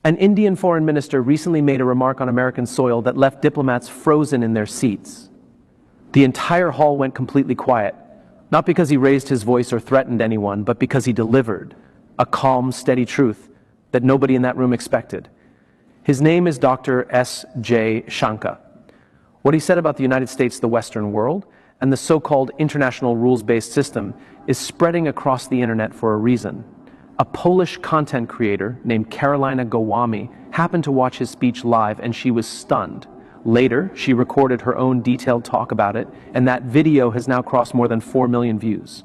An Indian foreign minister recently made a remark on American soil that left diplomats frozen in their seats. The entire hall went completely quiet, not because he raised his voice or threatened anyone, but because he delivered a calm, steady truth that nobody in that room expected. His name is Dr. S. Jaishankar. What he said about the United States, the Western world, and the so-called international rules-based system is spreading across the internet for a reason. A Polish content creator named Karolina Gowamy happened to watch his speech live, and she was stunned. Later, she recorded her own detailed talk about it, and that video has now crossed more than 4 million views.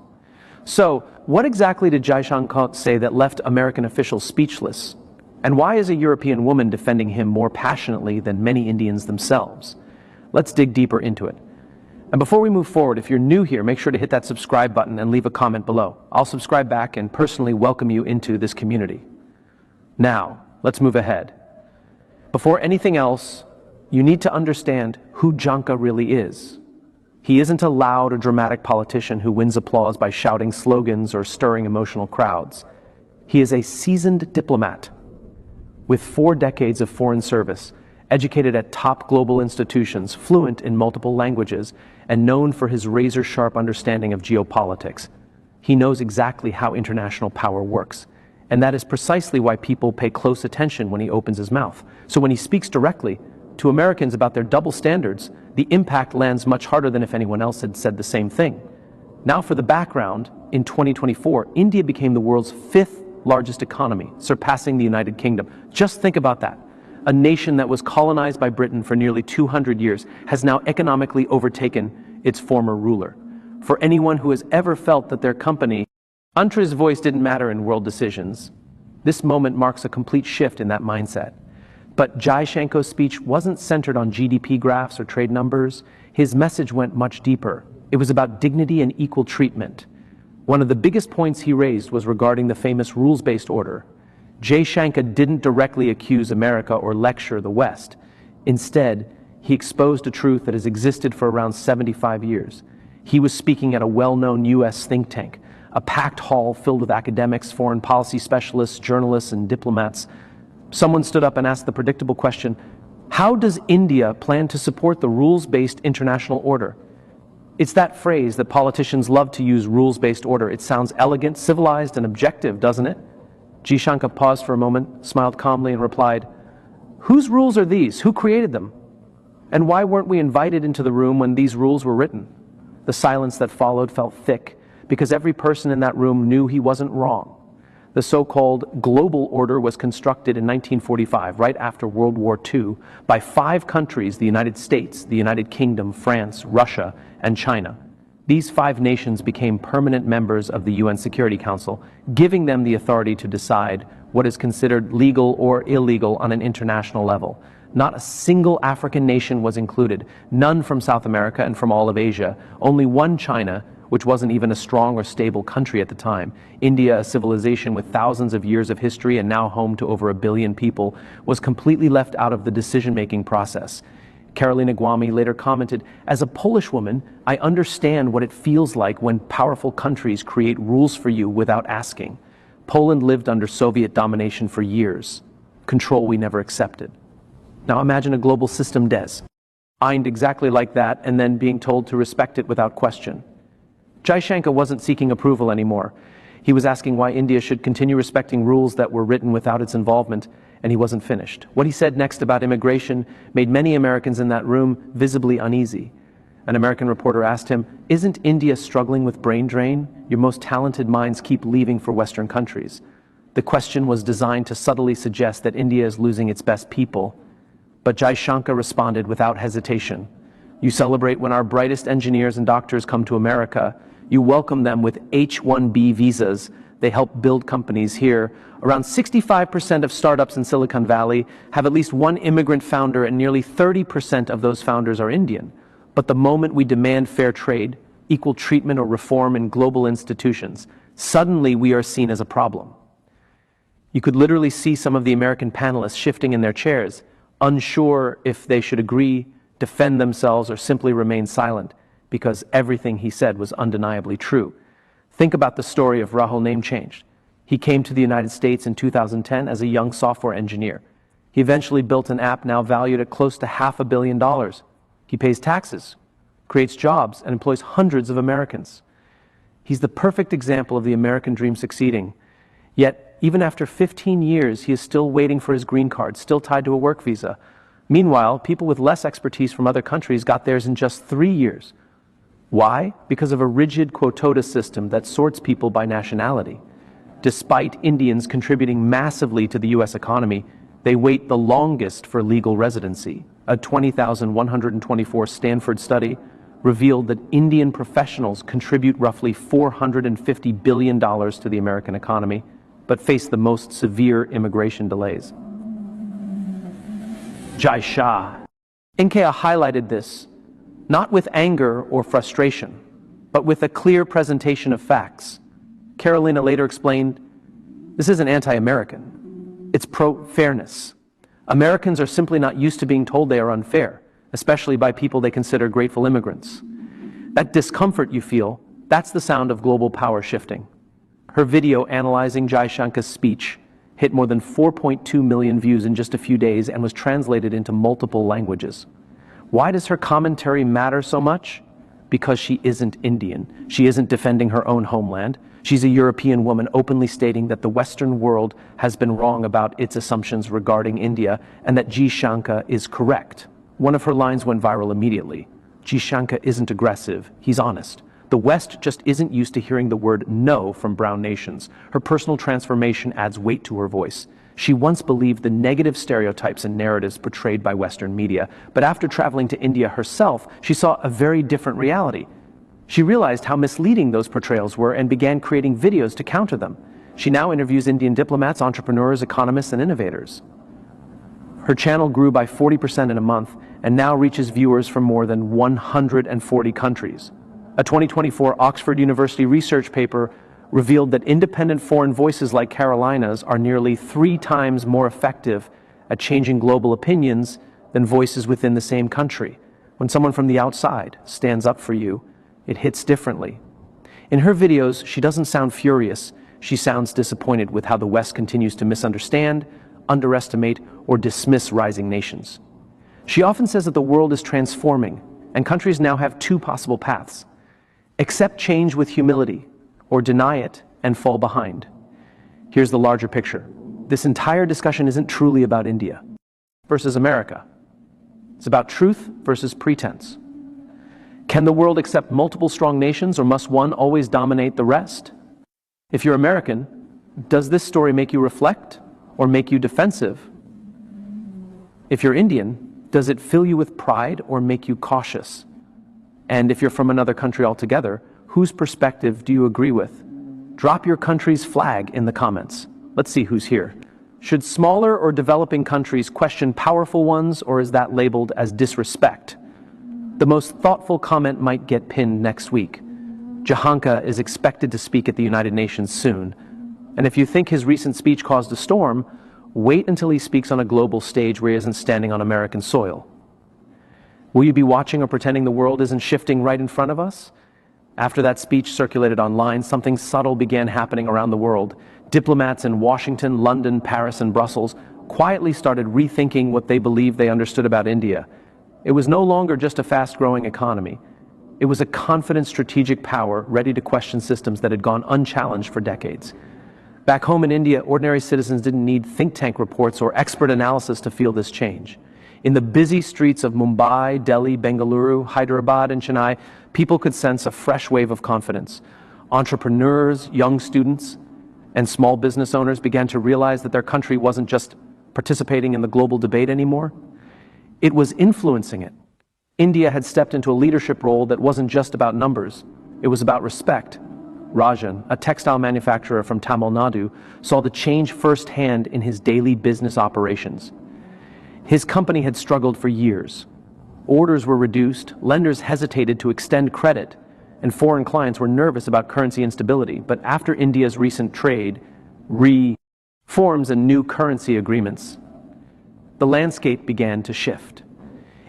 So, what exactly did Jaishankar say that left American officials speechless? And why is a European woman defending him more passionately than many Indians themselves? Let's dig deeper into it. And before we move forward, if you're new here, make sure to hit that subscribe button and leave a comment below. I'll subscribe back and personally welcome you into this community. Now, let's move ahead. Before anything else, you need to understand who Jaishankar really is. He isn't a loud or dramatic politician who wins applause by shouting slogans or stirring emotional crowds. He is a seasoned diplomat with 4 decades of foreign service, educated at top global institutions, fluent in multiple languages, and known for his razor-sharp understanding of geopolitics. He knows exactly how international power works, and that is precisely why people pay close attention when he opens his mouth. So when he speaks directly to Americans about their double standards, the impact lands much harder than if anyone else had said the same thing. Now for the background, in 2024, India became the world's 5th largest economy, surpassing the United Kingdom. Just think about that. A nation that was colonized by Britain for nearly 200 years has now economically overtaken its former ruler. For anyone who has ever felt that their country's voice didn't matter in world decisions, this moment marks a complete shift in that mindset. But Jaishankar's speech wasn't centered on GDP graphs or trade numbers. His message went much deeper. It was about dignity and equal treatment. One of the biggest points he raised was regarding the famous rules-based order. Jaishankar didn't directly accuse America or lecture the West. Instead, he exposed a truth that has existed for around 75 years. He was speaking at a well-known U.S. think tank, a packed hall filled with academics, foreign policy specialists, journalists, and diplomats. Someone stood up and asked the predictable question, how does India plan to support the rules-based international order? It's that phrase that politicians love to use, rules-based order. It sounds elegant, civilized, and objective, doesn't it? Jaishankar paused for a moment, smiled calmly, and replied, "Whose rules are these? Who created them? And why weren't we invited into the room when these rules were written?" The silence that followed felt thick, because every person in that room knew he wasn't wrong. The so-called global order was constructed in 1945, right after World War II, by 5 countries: the United States, the United Kingdom, France, Russia, and China. These 5 nations became permanent members of the UN Security Council, giving them the authority to decide what is considered legal or illegal on an international level. Not a single African nation was included, none from South America and from all of Asia, only one China, which wasn't even a strong or stable country at the time. India, a civilization with thousands of years of history and now home to over 1 billion people, was completely left out of the decision-making process. Karolina Gowamy later commented, "As a Polish woman, I understand what it feels like when powerful countries create rules for you without asking. Poland lived under Soviet domination for years, control we never accepted. Now imagine a global system designed exactly like that and then being told to respect it without question." Jaishankar wasn't seeking approval anymore. He was asking why India should continue respecting rules that were written without its involvement, and he wasn't finished. What he said next about immigration made many Americans in that room visibly uneasy. An American reporter asked him, "Isn't India struggling with brain drain? Your most talented minds keep leaving for Western countries." The question was designed to subtly suggest that India is losing its best people. But Jaishankar responded without hesitation. "You celebrate when our brightest engineers and doctors come to America. You welcome them with H-1B visas. They help build companies here. Around 65% of startups in Silicon Valley have at least one immigrant founder, and nearly 30% of those founders are Indian. But the moment we demand fair trade, equal treatment, or reform in global institutions, suddenly we are seen as a problem." You could literally see some of the American panelists shifting in their chairs, unsure if they should agree, defend themselves, or simply remain silent, because everything he said was undeniably true. Think about the story of Rahul name change. He came to the United States in 2010 as a young software engineer. He eventually built an app now valued at close to $500 million. He pays taxes, creates jobs, and employs hundreds of Americans. He's the perfect example of the American dream succeeding. Yet, even after 15 years, he is still waiting for his green card, still tied to a work visa. Meanwhile, people with less expertise from other countries got theirs in just 3 years. Why? Because of a rigid quota system that sorts people by nationality. Despite Indians contributing massively to the U.S. economy, they wait the longest for legal residency. A 20,124 Stanford study revealed that Indian professionals contribute roughly $450 billion to the American economy, but face the most severe immigration delays. Jaishankar highlighted this, not with anger or frustration, but with a clear presentation of facts. Carolina later explained, "This isn't anti-American. It's pro-fairness. Americans are simply not used to being told they are unfair, especially by people they consider grateful immigrants. That discomfort you feel, that's the sound of global power shifting." Her video analyzing Jaishankar's speech hit more than 4.2 million views in just a few days and was translated into multiple languages. Why does her commentary matter so much? Because she isn't Indian. She isn't defending her own homeland. She's a European woman openly stating that the Western world has been wrong about its assumptions regarding India and that Jaishankar is correct. One of her lines went viral immediately. "Jaishankar isn't aggressive, he's honest. The West just isn't used to hearing the word no from brown nations." Her personal transformation adds weight to her voice. She once believed the negative stereotypes and narratives portrayed by Western media, but after traveling to India herself, she saw a very different reality. She realized how misleading those portrayals were and began creating videos to counter them. She now interviews Indian diplomats, entrepreneurs, economists, and innovators. Her channel grew by 40% in a month and now reaches viewers from more than 140 countries. A 2024 Oxford University research paper revealed that independent foreign voices like Carolina's are nearly 3 times more effective at changing global opinions than voices within the same country. When someone from the outside stands up for you, it hits differently. In her videos, she doesn't sound furious. She sounds disappointed with how the West continues to misunderstand, underestimate, or dismiss rising nations. She often says that the world is transforming, and countries now have 2 possible paths: accept change with humility, or deny it and fall behind. Here's the larger picture. This entire discussion isn't truly about India versus America. It's about truth versus pretense. Can the world accept multiple strong nations, or must one always dominate the rest? If you're American, does this story make you reflect or make you defensive? If you're Indian, does it fill you with pride or make you cautious? And if you're from another country altogether, whose perspective do you agree with? Drop your country's flag in the comments. Let's see who's here. Should smaller or developing countries question powerful ones, or is that labeled as disrespect? The most thoughtful comment might get pinned next week. Jaishankar is expected to speak at the United Nations soon. And if you think his recent speech caused a storm, wait until he speaks on a global stage where he isn't standing on American soil. Will you be watching or pretending the world isn't shifting right in front of us? After that speech circulated online, something subtle began happening around the world. Diplomats in Washington, London, Paris, and Brussels quietly started rethinking what they believed they understood about India. It was no longer just a fast-growing economy. It was a confident strategic power ready to question systems that had gone unchallenged for decades. Back home in India, ordinary citizens didn't need think tank reports or expert analysis to feel this change. In the busy streets of Mumbai, Delhi, Bengaluru, Hyderabad, and Chennai, people could sense a fresh wave of confidence. Entrepreneurs, young students, and small business owners began to realize that their country wasn't just participating in the global debate anymore. It was influencing it. India had stepped into a leadership role that wasn't just about numbers. It was about respect. Rajan, a textile manufacturer from Tamil Nadu, saw the change firsthand in his daily business operations. His company had struggled for years. Orders were reduced, lenders hesitated to extend credit, and foreign clients were nervous about currency instability. But after India's recent trade reforms and new currency agreements, the landscape began to shift.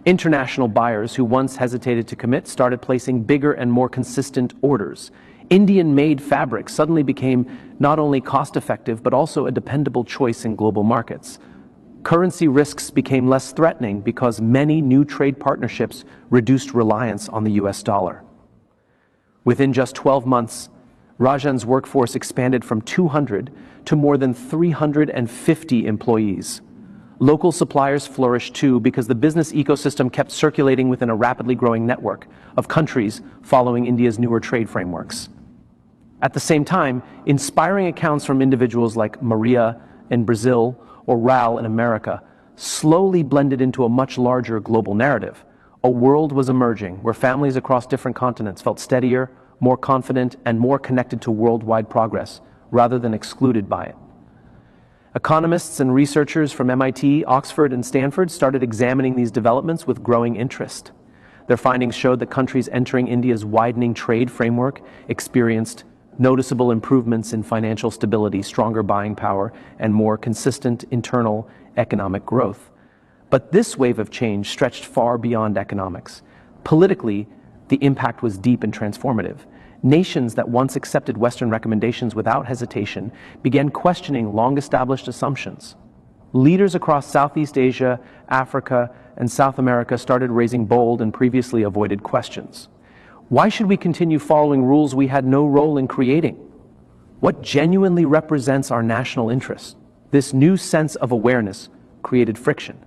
International buyers who once hesitated to commit started placing bigger and more consistent orders. Indian-made fabric suddenly became not only cost-effective but also a dependable choice in global markets. Currency risks became less threatening because many new trade partnerships reduced reliance on the US dollar. Within just 12 months, Rajan's workforce expanded from 200 to more than 350 employees. Local suppliers flourished too because the business ecosystem kept circulating within a rapidly growing network of countries following India's newer trade frameworks. At the same time, inspiring accounts from individuals like Maria in Brazil or Raul in America slowly blended into a much larger global narrative. A world was emerging where families across different continents felt steadier, more confident, and more connected to worldwide progress rather than excluded by it. Economists and researchers from MIT, Oxford, and Stanford started examining these developments with growing interest. Their findings showed that countries entering India's widening trade framework experienced noticeable improvements in financial stability, stronger buying power, and more consistent internal economic growth. But this wave of change stretched far beyond economics. Politically, the impact was deep and transformative. Nations that once accepted Western recommendations without hesitation began questioning long-established assumptions. Leaders across Southeast Asia, Africa, and South America started raising bold and previously avoided questions. Why should we continue following rules we had no role in creating? What genuinely represents our national interests? This new sense of awareness created friction.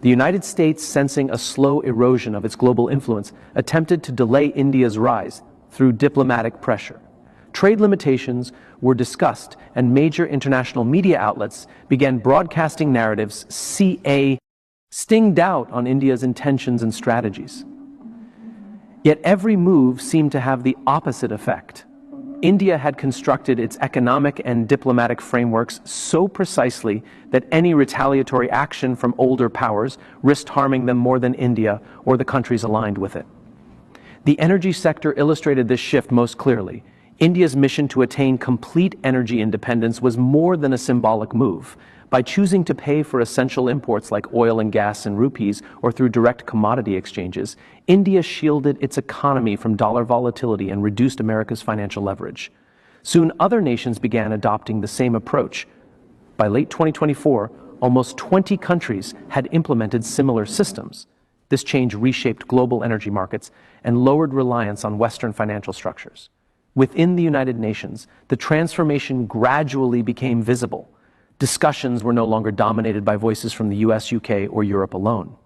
The United States, sensing a slow erosion of its global influence, attempted to delay India's rise through diplomatic pressure. Trade limitations were discussed, and major international media outlets began broadcasting narratives sting doubt on India's intentions and strategies. Yet every move seemed to have the opposite effect. India had constructed its economic and diplomatic frameworks so precisely that any retaliatory action from older powers risked harming them more than India or the countries aligned with it. The energy sector illustrated this shift most clearly. India's mission to attain complete energy independence was more than a symbolic move. By choosing to pay for essential imports like oil and gas in rupees or through direct commodity exchanges, India shielded its economy from dollar volatility and reduced America's financial leverage. Soon other nations began adopting the same approach. By late 2024, almost 20 countries had implemented similar systems. This change reshaped global energy markets and lowered reliance on Western financial structures. Within the United Nations, the transformation gradually became visible. Discussions were no longer dominated by voices from the US, UK, or Europe alone.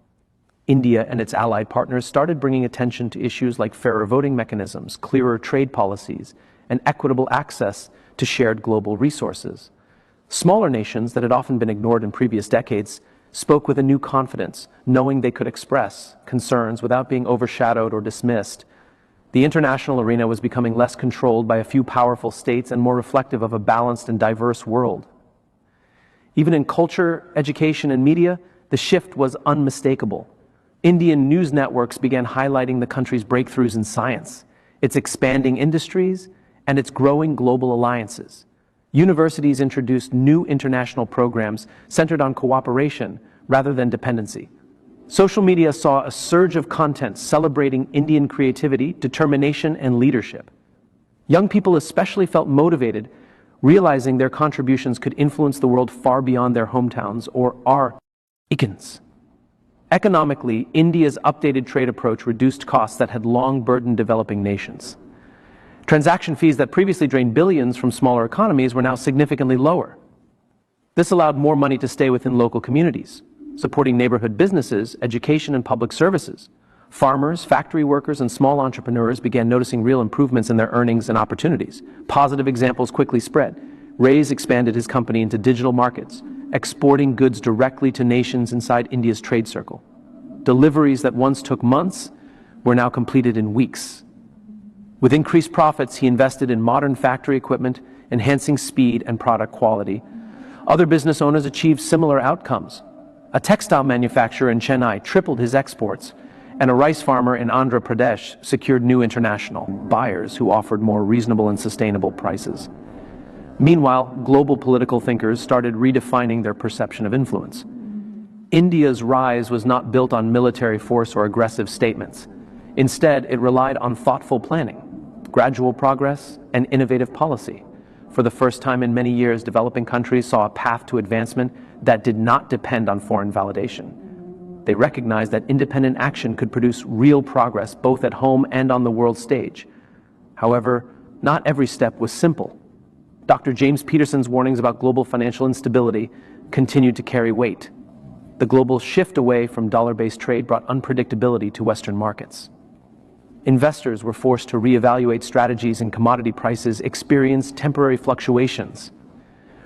India and its allied partners started bringing attention to issues like fairer voting mechanisms, clearer trade policies, and equitable access to shared global resources. Smaller nations that had often been ignored in previous decades spoke with a new confidence, knowing they could express concerns without being overshadowed or dismissed. The international arena was becoming less controlled by a few powerful states and more reflective of a balanced and diverse world. Even in culture, education, and media, the shift was unmistakable. Indian news networks began highlighting the country's breakthroughs in science, its expanding industries, and its growing global alliances. Universities introduced new international programs centered on cooperation rather than dependency. Social media saw a surge of content celebrating Indian creativity, determination, and leadership. Young people especially felt motivated, realizing their contributions could influence the world far beyond their hometowns or our beacons. Economically, India's updated trade approach reduced costs that had long burdened developing nations. Transaction fees that previously drained billions from smaller economies were now significantly lower. This allowed more money to stay within local communities, supporting neighborhood businesses, education, and public services. Farmers, factory workers, and small entrepreneurs began noticing real improvements in their earnings and opportunities. Positive examples quickly spread. Ray's expanded his company into digital markets, exporting goods directly to nations inside India's trade circle. Deliveries that once took months were now completed in weeks. With increased profits, he invested in modern factory equipment, enhancing speed and product quality. Other business owners achieved similar outcomes. A textile manufacturer in Chennai tripled his exports, and a rice farmer in Andhra Pradesh secured new international buyers who offered more reasonable and sustainable prices. Meanwhile, global political thinkers started redefining their perception of influence. India's rise was not built on military force or aggressive statements. Instead, it relied on thoughtful planning, gradual progress, and innovative policy. For the first time in many years, developing countries saw a path to advancement that did not depend on foreign validation. They recognized that independent action could produce real progress both at home and on the world stage. However, not every step was simple. Dr. James Peterson's warnings about global financial instability continued to carry weight. The global shift away from dollar-based trade brought unpredictability to Western markets. Investors were forced to reevaluate strategies, and commodity prices experienced temporary fluctuations.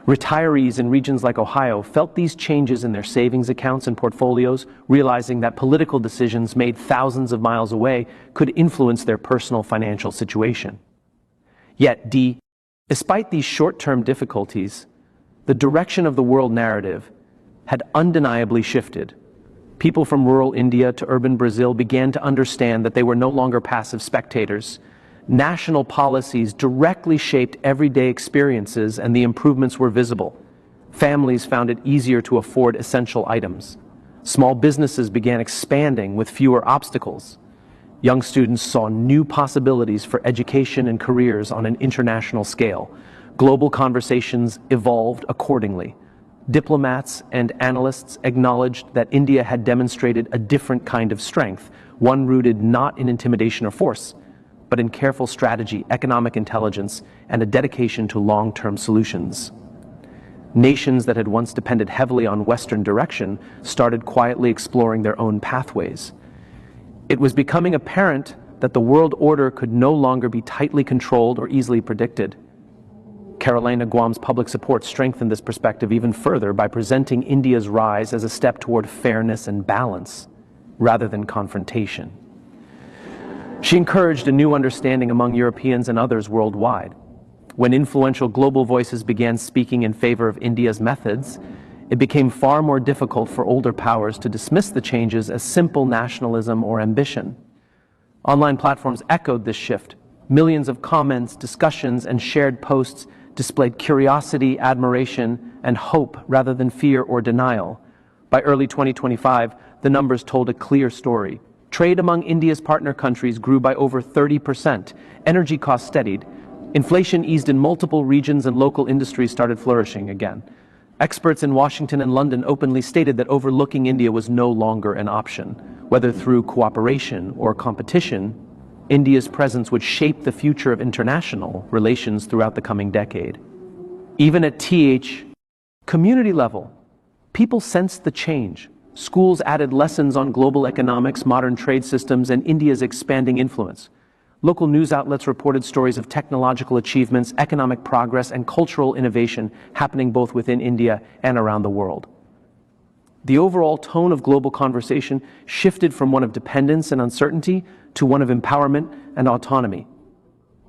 Retirees in regions like Ohio felt these changes in their savings accounts and portfolios, realizing that political decisions made thousands of miles away could influence their personal financial situation. Yet, despite these short-term difficulties, the direction of the world narrative had undeniably shifted. People from rural India to urban Brazil began to understand that they were no longer passive spectators. National policies directly shaped everyday experiences, and the improvements were visible. Families found it easier to afford essential items. Small businesses began expanding with fewer obstacles. Young students saw new possibilities for education and careers on an international scale. Global conversations evolved accordingly. Diplomats and analysts acknowledged that India had demonstrated a different kind of strength, one rooted not in intimidation or force, but in careful strategy, economic intelligence, and a dedication to long-term solutions. Nations that had once depended heavily on Western direction started quietly exploring their own pathways. It was becoming apparent that the world order could no longer be tightly controlled or easily predicted. Carolina Guam's public support strengthened this perspective even further by presenting India's rise as a step toward fairness and balance, rather than confrontation. She encouraged a new understanding among Europeans and others worldwide. When influential global voices began speaking in favor of India's methods, it became far more difficult for older powers to dismiss the changes as simple nationalism or ambition. Online platforms echoed this shift. Millions of comments, discussions, and shared posts displayed curiosity, admiration, and hope rather than fear or denial. By early 2025, the numbers told a clear story. Trade among India's partner countries grew by over 30%. Energy costs steadied. Inflation eased in multiple regions, and local industries started flourishing again. Experts in Washington and London openly stated that overlooking India was no longer an option. Whether through cooperation or competition, India's presence would shape the future of international relations throughout the coming decade. Even at community level, people sensed the change. Schools added lessons on global economics, modern trade systems, and India's expanding influence. Local news outlets reported stories of technological achievements, economic progress, and cultural innovation happening both within India and around the world. The overall tone of global conversation shifted from one of dependence and uncertainty to one of empowerment and autonomy.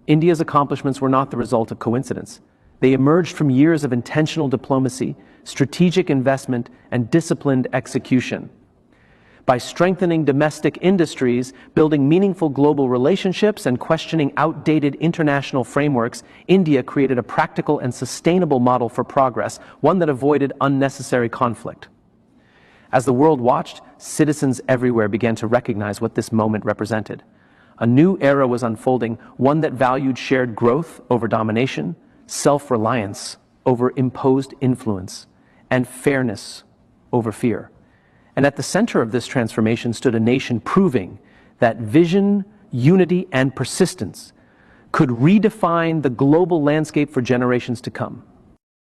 India's accomplishments were not the result of coincidence. They emerged from years of intentional diplomacy, strategic investment, and disciplined execution. By strengthening domestic industries, building meaningful global relationships, and questioning outdated international frameworks, India created a practical and sustainable model for progress, one that avoided unnecessary conflict. As the world watched, citizens everywhere began to recognize what this moment represented. A new era was unfolding, one that valued shared growth over domination, self-reliance over imposed influence, and fairness over fear. And at the center of this transformation stood a nation proving that vision, unity, and persistence could redefine the global landscape for generations to come.